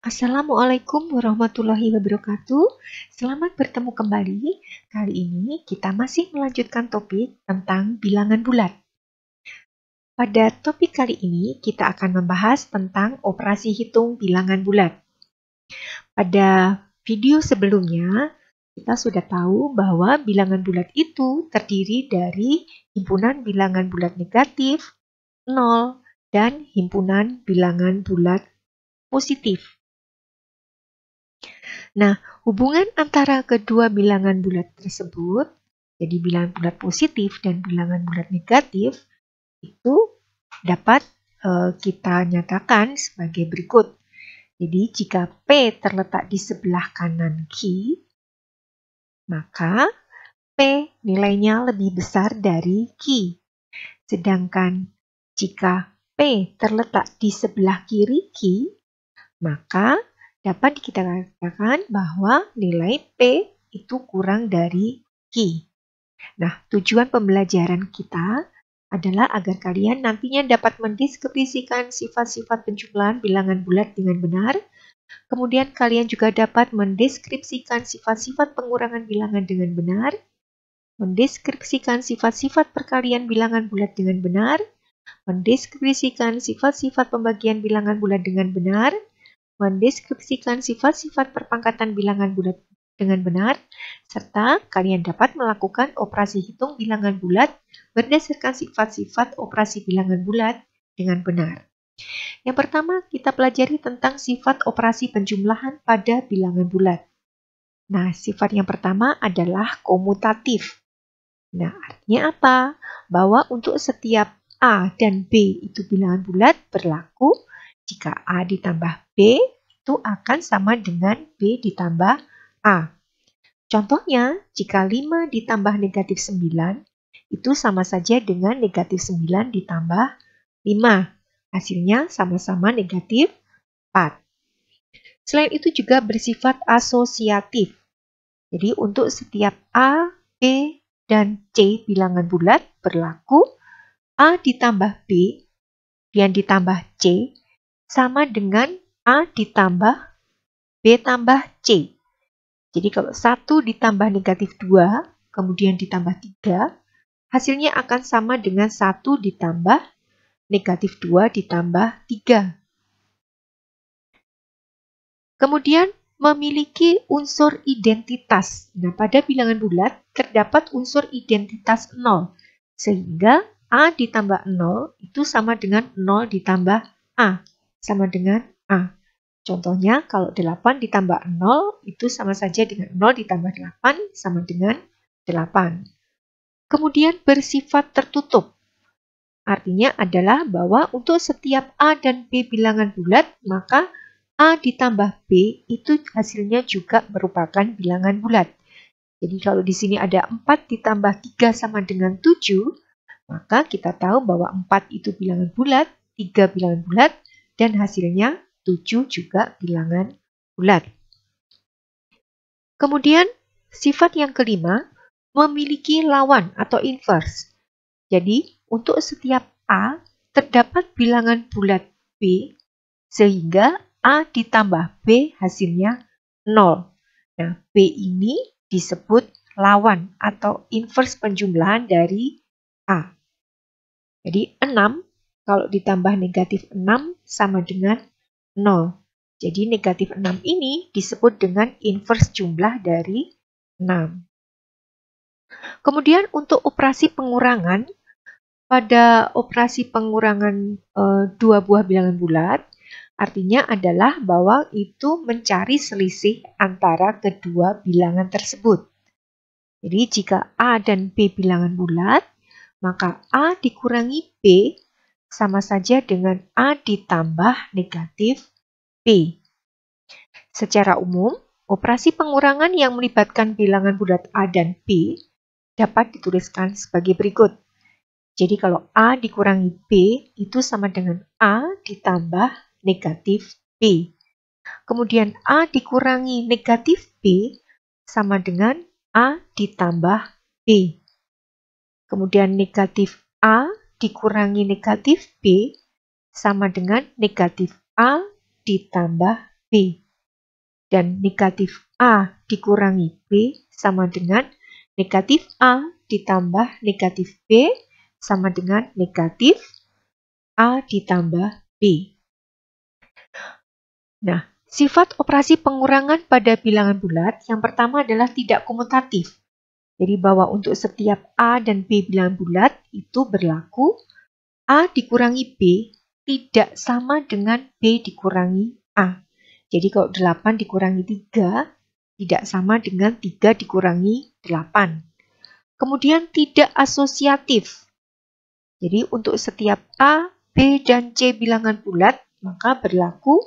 Assalamualaikum warahmatullahi wabarakatuh. Selamat bertemu kembali. Kali ini kita masih melanjutkan topik tentang bilangan bulat. Pada topik kali ini kita akan membahas tentang operasi hitung bilangan bulat. Pada video sebelumnya kita sudah tahu bahwa bilangan bulat itu terdiri dari himpunan bilangan bulat negatif, 0, dan himpunan bilangan bulat positif. Nah, hubungan antara kedua bilangan bulat tersebut, jadi bilangan bulat positif dan bilangan bulat negatif, itu dapat kita nyatakan sebagai berikut. Jadi, jika P terletak di sebelah kanan Q, maka P nilainya lebih besar dari Q. Sedangkan jika P terletak di sebelah kiri Q, maka dapat kita katakan bahwa nilai P itu kurang dari Q. Nah, tujuan pembelajaran kita adalah agar kalian nantinya dapat mendeskripsikan sifat-sifat penjumlahan bilangan bulat dengan benar. Kemudian kalian juga dapat mendeskripsikan sifat-sifat pengurangan bilangan dengan benar, mendeskripsikan sifat-sifat perkalian bilangan bulat dengan benar, mendeskripsikan sifat-sifat pembagian bilangan bulat dengan benar, mendeskripsikan sifat-sifat perpangkatan bilangan bulat dengan benar, serta kalian dapat melakukan operasi hitung bilangan bulat berdasarkan sifat-sifat operasi bilangan bulat dengan benar. Yang pertama, kita pelajari tentang sifat operasi penjumlahan pada bilangan bulat. Nah, sifat yang pertama adalah komutatif. Nah, artinya apa? Bahwa untuk setiap A dan B itu bilangan bulat berlaku jika A ditambah B itu akan sama dengan B ditambah A. Contohnya, jika 5 ditambah negatif 9 itu sama saja dengan negatif 9 ditambah 5. Hasilnya sama-sama negatif 4. Selain itu juga bersifat asosiatif. Jadi untuk setiap A, B, dan C bilangan bulat berlaku A ditambah B yang ditambah C sama dengan A ditambah B tambah C. Jadi kalau 1 ditambah negatif 2, kemudian ditambah 3, hasilnya akan sama dengan 1 ditambah negatif 2 ditambah 3. Kemudian memiliki unsur identitas. Nah, pada bilangan bulat terdapat unsur identitas 0, sehingga A ditambah 0 itu sama dengan 0 ditambah A, sama dengan A. Contohnya, kalau 8 ditambah 0 itu sama saja dengan 0 ditambah 8 sama dengan 8. Kemudian bersifat tertutup. Artinya adalah bahwa untuk setiap A dan B bilangan bulat, maka A ditambah B itu hasilnya juga merupakan bilangan bulat. Jadi kalau di sini ada 4 ditambah 3 sama dengan 7, maka kita tahu bahwa 4 itu bilangan bulat, 3 bilangan bulat, dan hasilnya 7 juga bilangan bulat. Kemudian sifat yang kelima, memiliki lawan atau inverse. Jadi untuk setiap A terdapat bilangan bulat B, sehingga A ditambah B hasilnya 0. Nah, B ini disebut lawan atau inverse penjumlahan dari A. Jadi 6 kalau ditambah negatif 6 sama dengan 0. Jadi negatif 6 ini disebut dengan inverse jumlah dari 6. Kemudian untuk operasi pengurangan, pada operasi pengurangan dua buah bilangan bulat, artinya adalah bahwa itu mencari selisih antara kedua bilangan tersebut. Jadi jika A dan B bilangan bulat, maka A dikurangi B sama saja dengan A ditambah negatif B. Secara umum, operasi pengurangan yang melibatkan bilangan bulat A dan B dapat dituliskan sebagai berikut. Jadi kalau A dikurangi B itu sama dengan A ditambah negatif B. Kemudian A dikurangi negatif B sama dengan A ditambah B. Kemudian negatif A dikurangi negatif B sama dengan negatif A ditambah B. Dan negatif A dikurangi B sama dengan negatif A ditambah negatif B sama dengan negatif A ditambah B. Nah, sifat operasi pengurangan pada bilangan bulat yang pertama adalah tidak komutatif. Jadi bahwa untuk setiap A dan B bilangan bulat itu berlaku A dikurangi B tidak sama dengan B dikurangi A. Jadi kalau 8 dikurangi 3 tidak sama dengan 3 dikurangi 8. Kemudian tidak asosiatif. Jadi untuk setiap A, B, dan C bilangan bulat, maka berlaku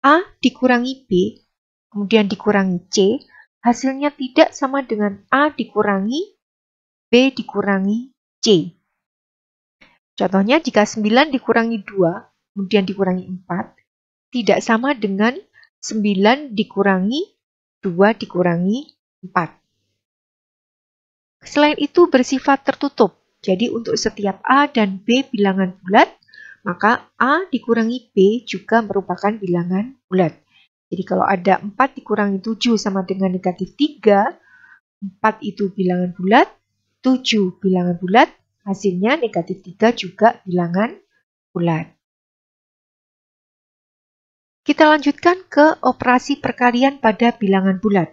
A dikurangi B, kemudian dikurangi C, hasilnya tidak sama dengan A dikurangi B dikurangi C. Contohnya jika 9 dikurangi 2, kemudian dikurangi 4, tidak sama dengan 9 dikurangi 2 dikurangi 4. Selain itu bersifat tertutup. Jadi untuk setiap A dan B bilangan bulat, maka A dikurangi B juga merupakan bilangan bulat. Jadi kalau ada 4 dikurangi 7 sama dengan negatif 3, 4 itu bilangan bulat, 7 bilangan bulat, hasilnya negatif 3 juga bilangan bulat. Kita lanjutkan ke operasi perkalian pada bilangan bulat.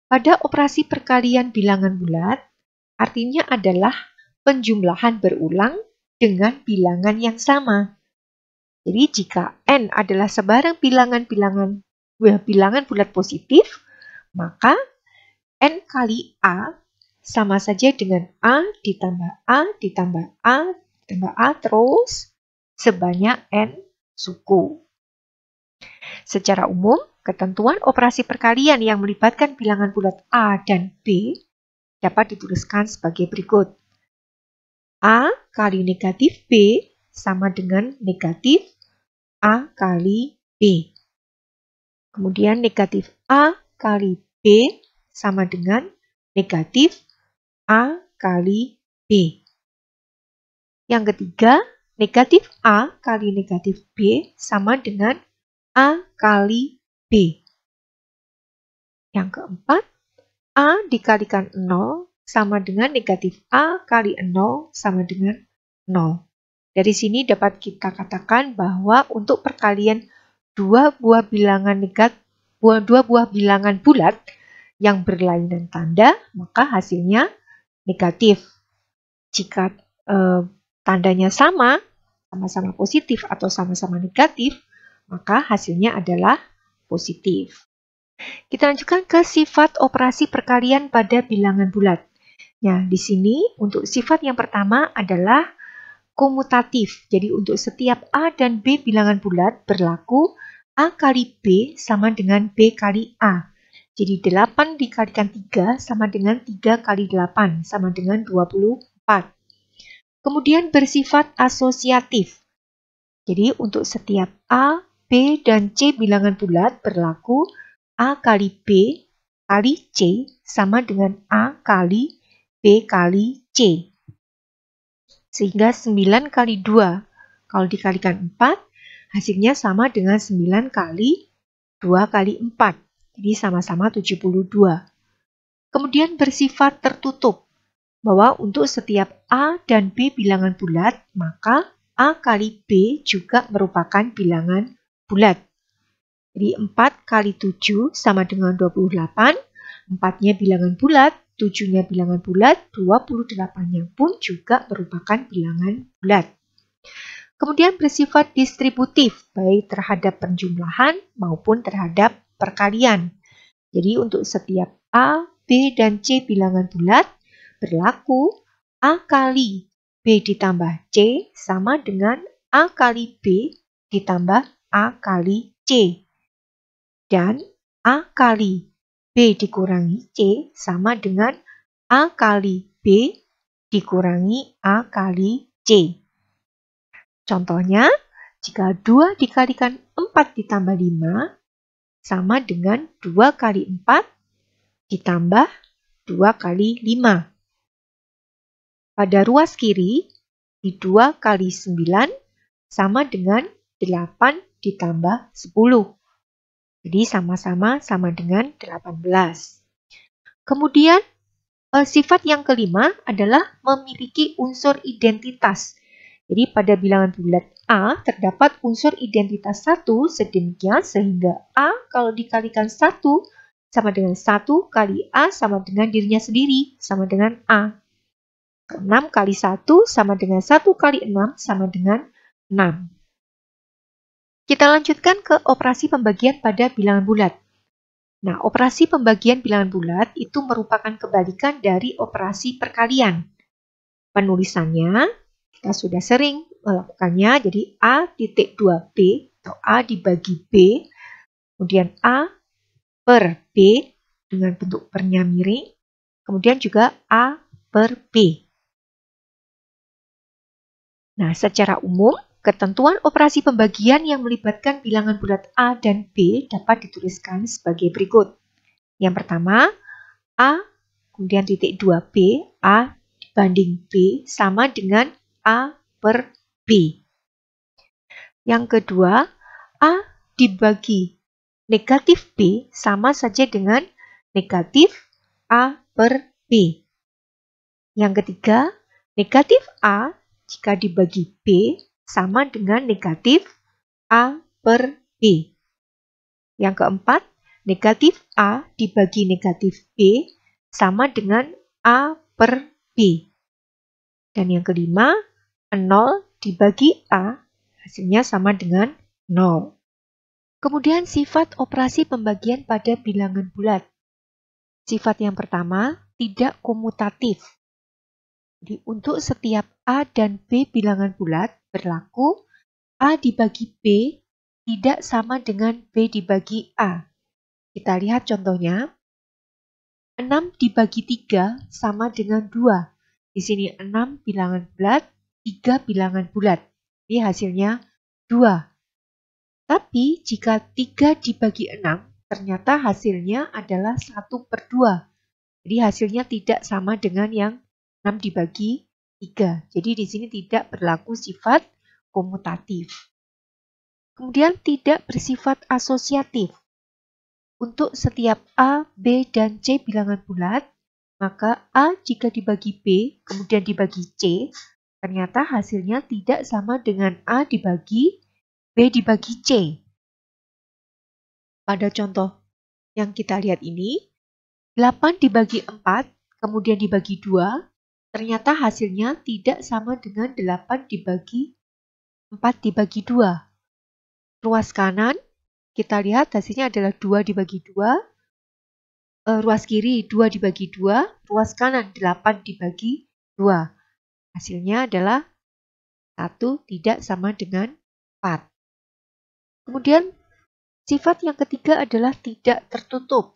Pada operasi perkalian bilangan bulat, artinya adalah penjumlahan berulang dengan bilangan yang sama. Jadi jika N adalah sebarang bilangan bulat positif, maka N kali A sama saja dengan A ditambah A ditambah A ditambah A terus sebanyak N suku. Secara umum, ketentuan operasi perkalian yang melibatkan bilangan bulat A dan B dapat dituliskan sebagai berikut. A kali negatif B sama dengan negatif A kali B. Kemudian negatif A kali B sama dengan negatif A kali B. Yang ketiga, negatif A kali negatif B sama dengan A kali B. Yang keempat, A dikalikan 0 sama dengan negatif A kali 0 sama dengan 0. Dari sini dapat kita katakan bahwa untuk perkalian dua buah bilangan bulat yang berlainan tanda, maka hasilnya negatif. Jika tandanya sama-sama positif atau sama-sama negatif, maka hasilnya adalah positif. Kita lanjutkan ke sifat operasi perkalian pada bilangan bulat. Nah, di sini untuk sifat yang pertama adalah komutatif. Jadi untuk setiap A dan B bilangan bulat berlaku A kali B sama dengan B kali A. Jadi 8 dikalikan 3 sama dengan 3 kali 8 sama dengan 24. Kemudian bersifat asosiatif. Jadi untuk setiap A, B, dan C bilangan bulat berlaku A kali B kali C sama dengan A kali B kali C. Sehingga 9 kali 2, kalau dikalikan 4, hasilnya sama dengan 9 kali 2 kali 4. Jadi sama-sama 72. Kemudian bersifat tertutup, bahwa untuk setiap A dan B bilangan bulat, maka A kali B juga merupakan bilangan bulat. Jadi 4 kali 7 sama dengan 28, 4-nya bilangan bulat, 7-nya bilangan bulat, 28-nya pun juga merupakan bilangan bulat. Kemudian bersifat distributif, baik terhadap penjumlahan maupun terhadap perkalian. Jadi untuk setiap A, B, dan C bilangan bulat, berlaku A kali B ditambah C sama dengan A kali B ditambah A kali C. Dan A kali B dikurangi C sama dengan A kali B dikurangi A kali C. Contohnya, jika 2 dikalikan 4 ditambah 5 sama dengan 2 kali 4 ditambah 2 kali 5. Pada ruas kiri, di 2 kali 9 sama dengan 8 ditambah 10. Jadi sama-sama sama dengan 18. Kemudian sifat yang kelima adalah memiliki unsur identitas. Jadi pada bilangan bulat A terdapat unsur identitas 1 sedemikian sehingga A kalau dikalikan 1 sama dengan 1 kali A sama dengan dirinya sendiri, sama dengan A. 6 kali 1 sama dengan 1 kali 6 sama dengan 6. Kita lanjutkan ke operasi pembagian pada bilangan bulat. Nah, operasi pembagian bilangan bulat itu merupakan kebalikan dari operasi perkalian. Penulisannya, kita sudah sering melakukannya, jadi A titik 2B atau A dibagi B, kemudian A per B dengan bentuk pernya miring, kemudian juga A per B. Nah, secara umum, ketentuan operasi pembagian yang melibatkan bilangan bulat A dan B dapat dituliskan sebagai berikut. Yang pertama, A kemudian titik 2B, A dibanding B sama dengan A per B. Yang kedua, A dibagi negatif B sama saja dengan negatif A per B. Yang ketiga, negatif A jika dibagi B sama dengan negatif A per B. Yang keempat, negatif A dibagi negatif B sama dengan A per B. Dan yang kelima, 0 dibagi A hasilnya sama dengan 0. Kemudian sifat operasi pembagian pada bilangan bulat. Sifat yang pertama, tidak komutatif. Jadi untuk setiap A dan B bilangan bulat berlaku A dibagi B tidak sama dengan B dibagi A. Kita lihat contohnya. 6 dibagi 3 sama dengan 2. Di sini 6 bilangan bulat, 3 bilangan bulat. Jadi hasilnya 2. Tapi jika 3 dibagi 6, ternyata hasilnya adalah 1 per 2. Jadi hasilnya tidak sama dengan yang 6 dibagi 3. Jadi di sini tidak berlaku sifat komutatif. Kemudian tidak bersifat asosiatif. Untuk setiap A, B, dan C bilangan bulat, maka A jika dibagi B, kemudian dibagi C, ternyata hasilnya tidak sama dengan A dibagi B dibagi C. Pada contoh yang kita lihat ini, 8 dibagi 4, kemudian dibagi 2, ternyata hasilnya tidak sama dengan 8 dibagi 4 dibagi 2. Ruas kanan, kita lihat hasilnya adalah 2 dibagi 2, ruas kiri 2 dibagi 2, ruas kanan 8 dibagi 2. Hasilnya adalah 1 tidak sama dengan 4. Kemudian sifat yang ketiga adalah tidak tertutup.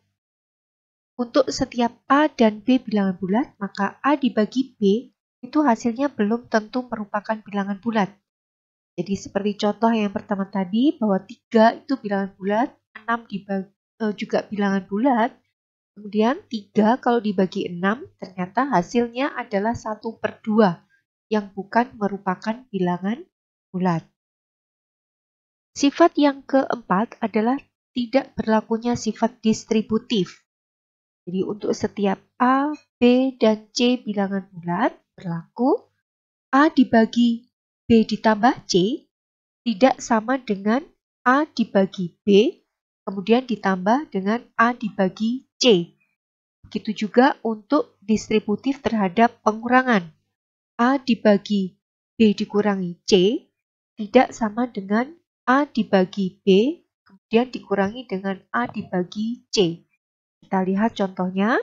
Untuk setiap A dan B bilangan bulat, maka A dibagi B itu hasilnya belum tentu merupakan bilangan bulat. Jadi seperti contoh yang pertama tadi bahwa 3 itu bilangan bulat, 6 juga bilangan bulat. Kemudian 3 kalau dibagi 6 ternyata hasilnya adalah 1 per 2 yang bukan merupakan bilangan bulat. Sifat yang keempat adalah tidak berlakunya sifat distributif. Jadi untuk setiap A, B, dan C bilangan bulat berlaku A dibagi B ditambah C tidak sama dengan A dibagi B kemudian ditambah dengan A dibagi C. Begitu juga untuk distributif terhadap pengurangan. A dibagi B dikurangi C tidak sama dengan A dibagi B kemudian dikurangi dengan A dibagi C. Kita lihat contohnya.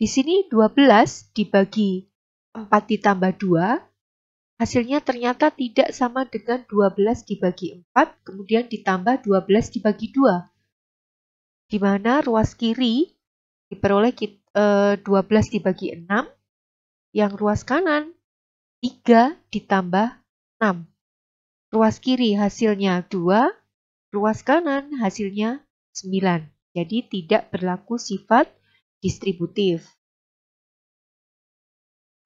Di sini 12 dibagi 4 ditambah 2. Hasilnya ternyata tidak sama dengan 12 dibagi 4 kemudian ditambah 12 dibagi 2. Di mana ruas kiri diperoleh 12 dibagi 6, yang ruas kanan 3 ditambah 6. Ruas kiri hasilnya 2, ruas kanan hasilnya 9. Jadi tidak berlaku sifat distributif.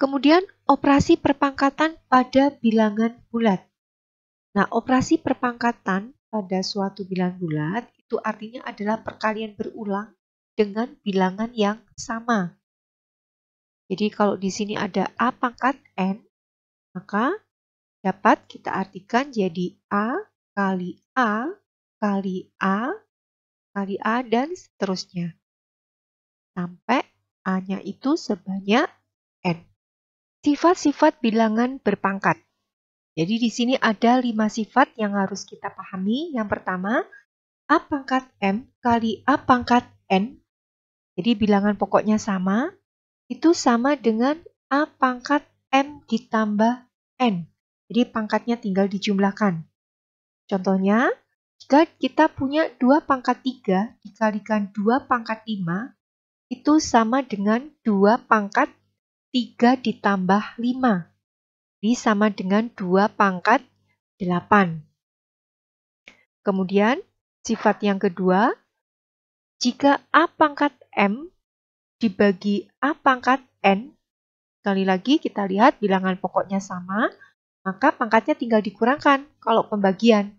Kemudian operasi perpangkatan pada bilangan bulat. Nah, operasi perpangkatan pada suatu bilangan bulat itu artinya adalah perkalian berulang dengan bilangan yang sama. Jadi kalau di sini ada A pangkat N, maka dapat kita artikan jadi A kali A kali A kali A dan seterusnya. Sampai A-nya itu sebanyak N. Sifat-sifat bilangan berpangkat. Jadi di sini ada 5 sifat yang harus kita pahami. Yang pertama, A pangkat M kali A pangkat N. Jadi bilangan pokoknya sama. Itu sama dengan A pangkat M ditambah N. Jadi pangkatnya tinggal dijumlahkan. Contohnya, jika kita punya 2 pangkat 3 dikalikan 2 pangkat 5, itu sama dengan 2 pangkat 3 ditambah 5. Jadi sama dengan 2 pangkat 8. Kemudian, sifat yang kedua, jika A pangkat M dibagi A pangkat N, sekali lagi kita lihat bilangan pokoknya sama, maka pangkatnya tinggal dikurangkan kalau pembagian.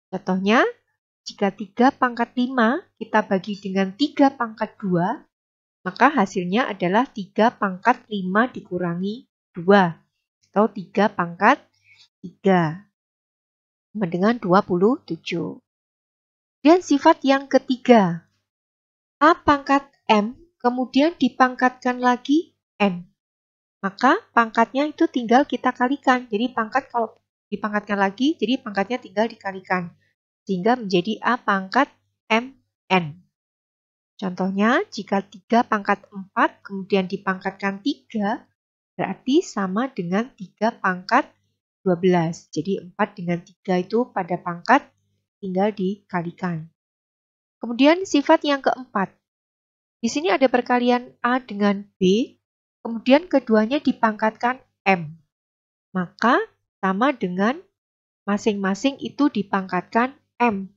Contohnya, jika 3 pangkat 5 kita bagi dengan 3 pangkat 2, maka hasilnya adalah 3 pangkat 5 dikurangi 2, atau 3 pangkat 3, sama dengan 27. Dan sifat yang ketiga, A pangkat M kemudian dipangkatkan lagi N. Maka pangkatnya itu tinggal kita kalikan. Jadi pangkat kalau dipangkatkan lagi, jadi pangkatnya tinggal dikalikan. Sehingga menjadi A pangkat MN. Contohnya, jika 3 pangkat 4 kemudian dipangkatkan 3, berarti sama dengan 3 pangkat 12. Jadi 4 dengan 3 itu pada pangkat tinggal dikalikan. Kemudian sifat yang keempat. Di sini ada perkalian A dengan B, kemudian keduanya dipangkatkan M. Maka sama dengan masing-masing itu dipangkatkan M.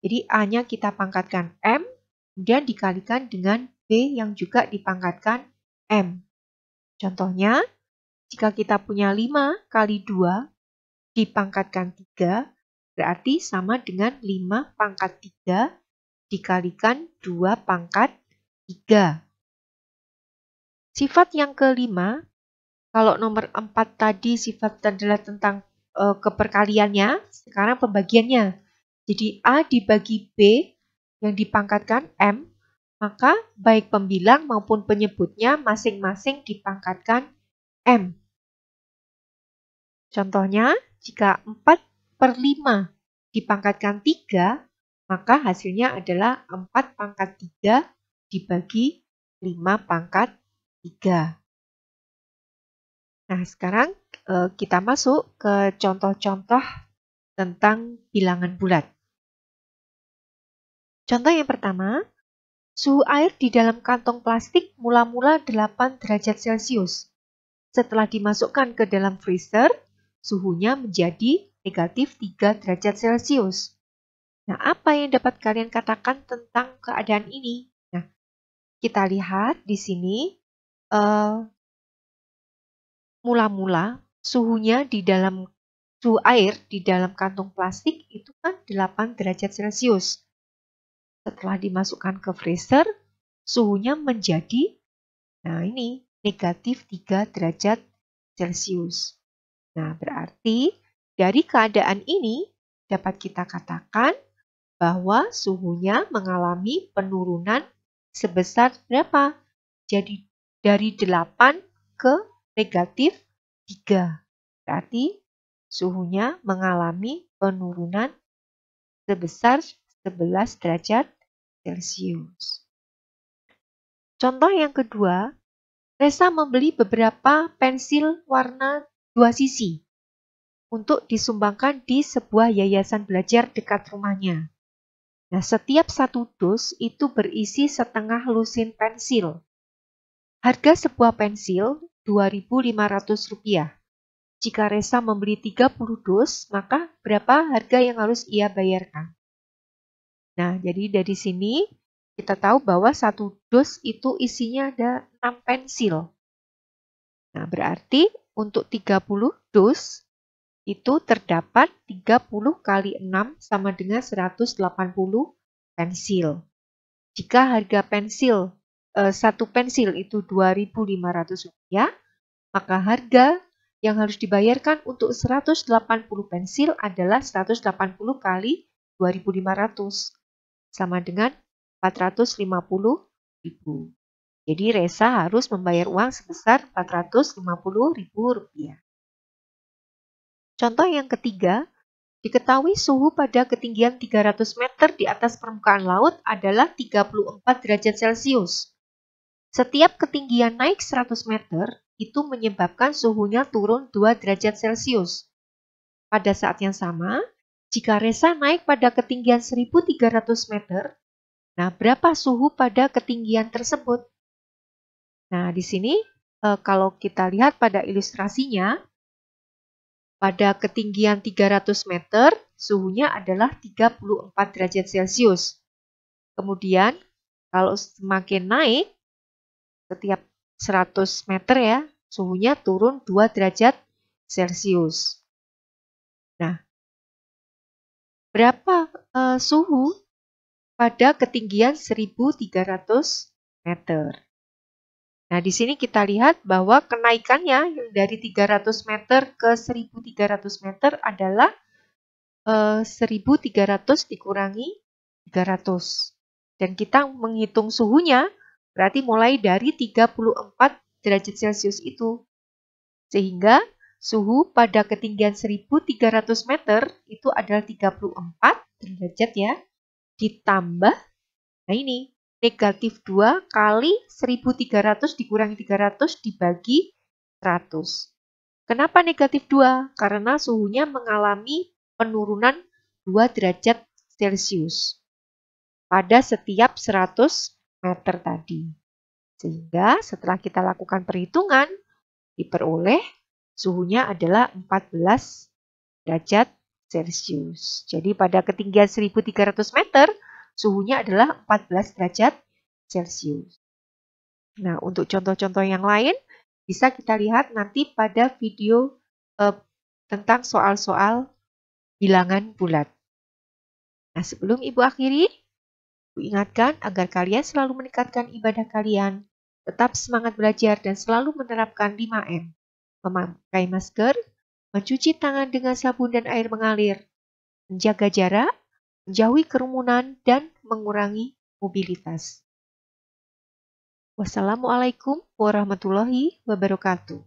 Jadi A-nya kita pangkatkan M, kemudian dikalikan dengan B yang juga dipangkatkan M. Contohnya, jika kita punya 5 kali 2 dipangkatkan 3, berarti sama dengan 5 pangkat 3 dikalikan 2 pangkat 3. Sifat yang kelima, kalau nomor 4 tadi sifat adalah tentang keperkaliannya, sekarang pembagiannya. Jadi A dibagi B yang dipangkatkan M, maka baik pembilang maupun penyebutnya masing-masing dipangkatkan M. Contohnya, jika 4/5 dipangkatkan 3, maka hasilnya adalah 4 pangkat 3 dibagi 5 pangkat 3. Nah, sekarang kita masuk ke contoh-contoh tentang bilangan bulat. Contoh yang pertama, suhu air di dalam kantong plastik mula-mula 8 derajat Celcius. Setelah dimasukkan ke dalam freezer, suhunya menjadi negatif 3 derajat Celcius. Nah, apa yang dapat kalian katakan tentang keadaan ini? Nah, kita lihat di sini, mula-mula suhunya di dalam suhu air di dalam kantong plastik itu kan 8 derajat Celcius. Setelah dimasukkan ke freezer, suhunya menjadi, nah ini, negatif 3 derajat Celcius. Nah, berarti dari keadaan ini dapat kita katakan bahwa suhunya mengalami penurunan sebesar berapa? Jadi dari 8 ke negatif 3. Berarti suhunya mengalami penurunan sebesar 11 derajat Celcius. Contoh yang kedua, Resa membeli beberapa pensil warna 2 sisi untuk disumbangkan di sebuah yayasan belajar dekat rumahnya. Nah, setiap satu dus itu berisi setengah lusin pensil. Harga sebuah pensil Rp2.500. Jika Resa membeli 30 dus, maka berapa harga yang harus ia bayarkan? Nah, jadi dari sini kita tahu bahwa satu dus itu isinya ada 6 pensil. Nah, berarti untuk 30 dus itu terdapat 30 kali 6 sama dengan 180 pensil. Jika harga pensil, satu pensil itu Rp2.500, maka harga yang harus dibayarkan untuk 180 pensil adalah 180 kali 2.500, sama dengan Rp450.000. Jadi Resa harus membayar uang sebesar Rp450.000. Contoh yang ketiga, diketahui suhu pada ketinggian 300 meter di atas permukaan laut adalah 34 derajat Celcius. Setiap ketinggian naik 100 meter, itu menyebabkan suhunya turun 2 derajat Celcius. Pada saat yang sama, jika Resa naik pada ketinggian 1.300 meter, nah berapa suhu pada ketinggian tersebut? Nah, di sini kalau kita lihat pada ilustrasinya, pada ketinggian 300 meter, suhunya adalah 34 derajat Celcius. Kemudian, kalau semakin naik, setiap 100 meter ya, suhunya turun 2 derajat Celcius. Nah, berapa suhu pada ketinggian 1.300 meter? Nah, di sini kita lihat bahwa kenaikannya dari 300 meter ke 1.300 meter adalah 1.300 dikurangi 300. Dan kita menghitung suhunya, berarti mulai dari 34 derajat Celcius itu. Sehingga suhu pada ketinggian 1.300 meter itu adalah 34 derajat ya, ditambah, nah ini, negatif 2 kali 1.300 dikurangi 300 dibagi 100. Kenapa negatif 2? Karena suhunya mengalami penurunan 2 derajat Celcius pada setiap 100 meter tadi. Sehingga setelah kita lakukan perhitungan, diperoleh suhunya adalah 14 derajat Celcius. Jadi pada ketinggian 1.300 meter, suhunya adalah 14 derajat Celcius. Nah, untuk contoh-contoh yang lain, bisa kita lihat nanti pada video tentang soal-soal bilangan bulat. Nah, sebelum Ibu akhiri, Ibu ingatkan agar kalian selalu meningkatkan ibadah kalian, tetap semangat belajar dan selalu menerapkan 5M. Memakai masker, mencuci tangan dengan sabun dan air mengalir, menjaga jarak, menjauhi kerumunan, dan mengurangi mobilitas. Wassalamualaikum warahmatullahi wabarakatuh.